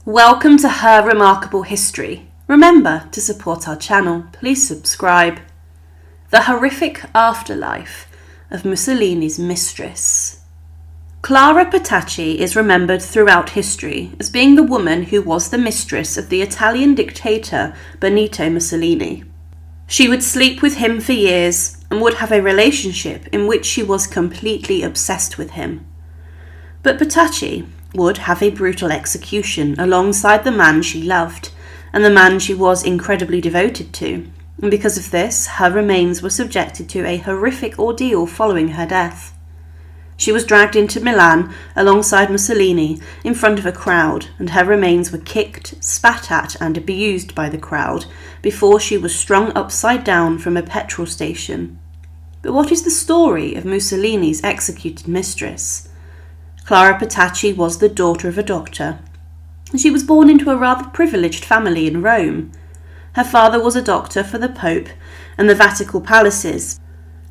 Welcome to her remarkable history. Remember to support our channel. Please subscribe. The horrific afterlife of Mussolini's mistress. Clara Petacci is remembered throughout history as being the woman who was the mistress of the Italian dictator Benito Mussolini. She would sleep with him for years and would have a relationship in which she was completely obsessed with him. But Petacci would have a brutal execution alongside the man she loved and the man she was incredibly devoted to, and because of this, her remains were subjected to a horrific ordeal following her death. She was dragged into Milan alongside Mussolini in front of a crowd, and her remains were kicked, spat at and abused by the crowd before she was strung upside down from a petrol station. But what is the story of Mussolini's executed mistress? Clara Petacci was the daughter of a doctor, and she was born into a rather privileged family in Rome. Her father was a doctor for the Pope and the Vatican palaces,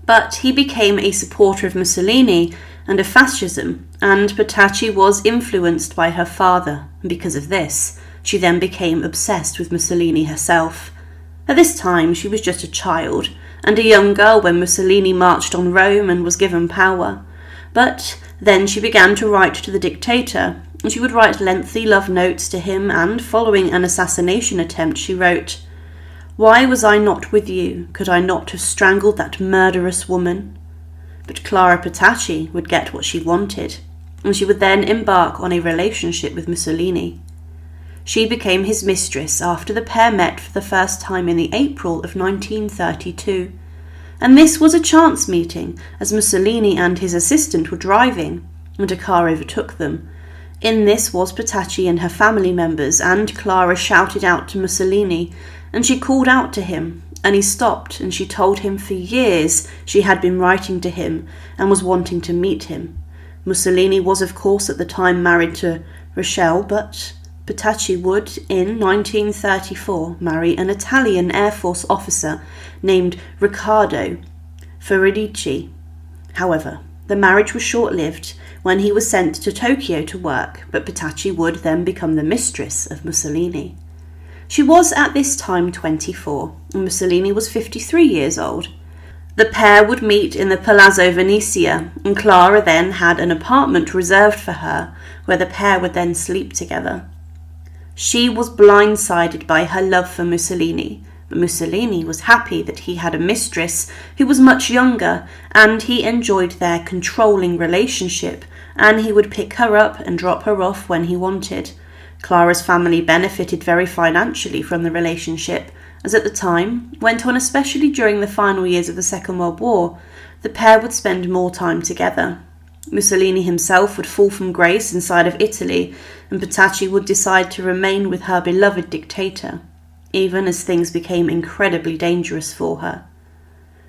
but he became a supporter of Mussolini and of fascism, and Petacci was influenced by her father, and because of this, she then became obsessed with Mussolini herself. At this time, she was just a child and a young girl when Mussolini marched on Rome and was given power. But then she began to write to the dictator, and she would write lengthy love notes to him, and following an assassination attempt she wrote, "Why was I not with you? Could I not have strangled that murderous woman?" But Clara Petacci would get what she wanted, and she would then embark on a relationship with Mussolini. She became his mistress after the pair met for the first time in the April of 1932. And this was a chance meeting, as Mussolini and his assistant were driving, and a car overtook them. In this was Petacci and her family members, and Clara shouted out to Mussolini, and she called out to him, and he stopped, and she told him for years she had been writing to him and was wanting to meet him. Mussolini was of course at the time married to Rochelle, but Petacci would, in 1934, marry an Italian Air Force officer named Riccardo Federici. However, the marriage was short-lived when he was sent to Tokyo to work, but Petacci would then become the mistress of Mussolini. She was at this time 24, and Mussolini was 53 years old. The pair would meet in the Palazzo Venezia, and Clara then had an apartment reserved for her, where the pair would then sleep together. She was blindsided by her love for Mussolini, but Mussolini was happy that he had a mistress who was much younger, and he enjoyed their controlling relationship, and he would pick her up and drop her off when he wanted. Clara's family benefited very financially from the relationship, as at the time, went on especially during the final years of the Second World War, the pair would spend more time together. Mussolini himself would fall from grace inside of Italy, and Petacci would decide to remain with her beloved dictator, even as things became incredibly dangerous for her.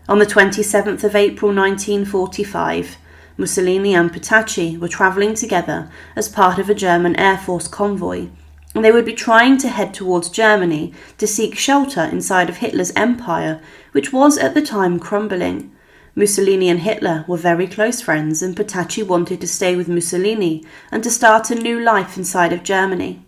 On the 27th of April 1945, Mussolini and Petacci were travelling together as part of a German Air Force convoy, and they would be trying to head towards Germany to seek shelter inside of Hitler's empire, which was at the time crumbling. Mussolini and Hitler were very close friends, and Petacci wanted to stay with Mussolini and to start a new life inside of Germany.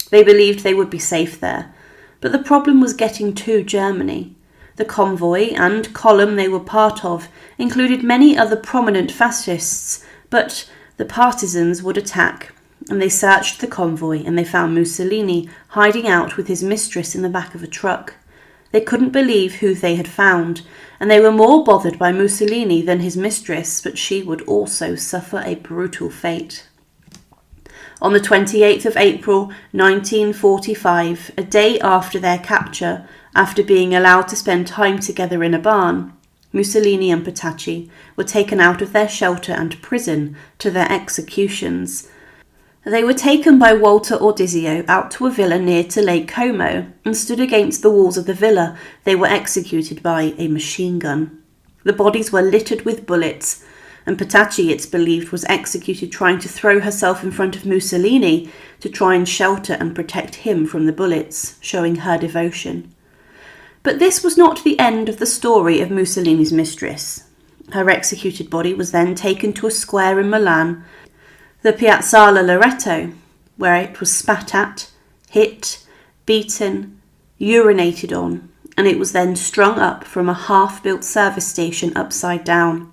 They believed they would be safe there, but the problem was getting to Germany. The convoy and column they were part of included many other prominent fascists, but the partisans would attack, and they searched the convoy and they found Mussolini hiding out with his mistress in the back of a truck. They couldn't believe who they had found, and they were more bothered by Mussolini than his mistress, but she would also suffer a brutal fate. On the 28th of April 1945, a day after their capture, after being allowed to spend time together in a barn, Mussolini and Petacci were taken out of their shelter and prison to their executions. They were taken by Walter Ordizio out to a villa near to Lake Como and stood against the walls of the villa. They were executed by a machine gun. The bodies were littered with bullets, and Petacci, it's believed, was executed trying to throw herself in front of Mussolini to try and shelter and protect him from the bullets, showing her devotion. But this was not the end of the story of Mussolini's mistress. Her executed body was then taken to a square in Milan, the Piazzale Loreto, where it was spat at, hit, beaten, urinated on, and it was then strung up from a half-built service station upside down.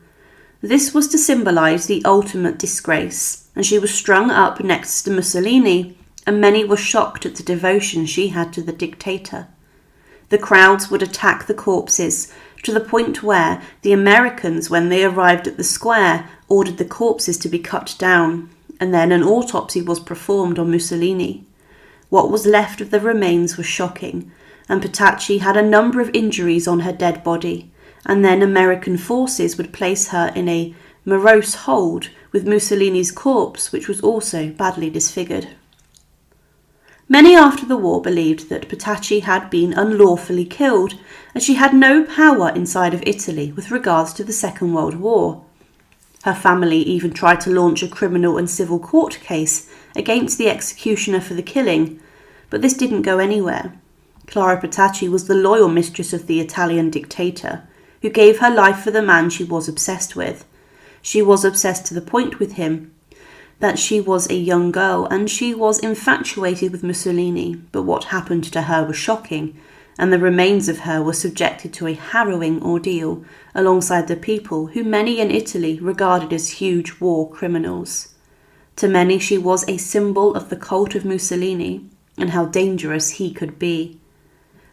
This was to symbolise the ultimate disgrace, and she was strung up next to Mussolini, and many were shocked at the devotion she had to the dictator. The crowds would attack the corpses, to the point where the Americans, when they arrived at the square, ordered the corpses to be cut down, and then an autopsy was performed on Mussolini. What was left of the remains was shocking, and Petacci had a number of injuries on her dead body, and then American forces would place her in a morose hold with Mussolini's corpse, which was also badly disfigured. Many after the war believed that Petacci had been unlawfully killed, as she had no power inside of Italy with regards to the Second World War. Her family even tried to launch a criminal and civil court case against the executioner for the killing, but this didn't go anywhere. Clara Petacci was the loyal mistress of the Italian dictator, who gave her life for the man she was obsessed with. She was obsessed to the point with him that she was a young girl, and she was infatuated with Mussolini, but what happened to her was shocking, and the remains of her were subjected to a harrowing ordeal alongside the people who many in Italy regarded as huge war criminals. To many she was a symbol of the cult of Mussolini and how dangerous he could be.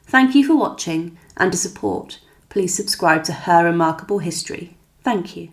Thank you for watching, and to support, please subscribe to Her Remarkable History. Thank you.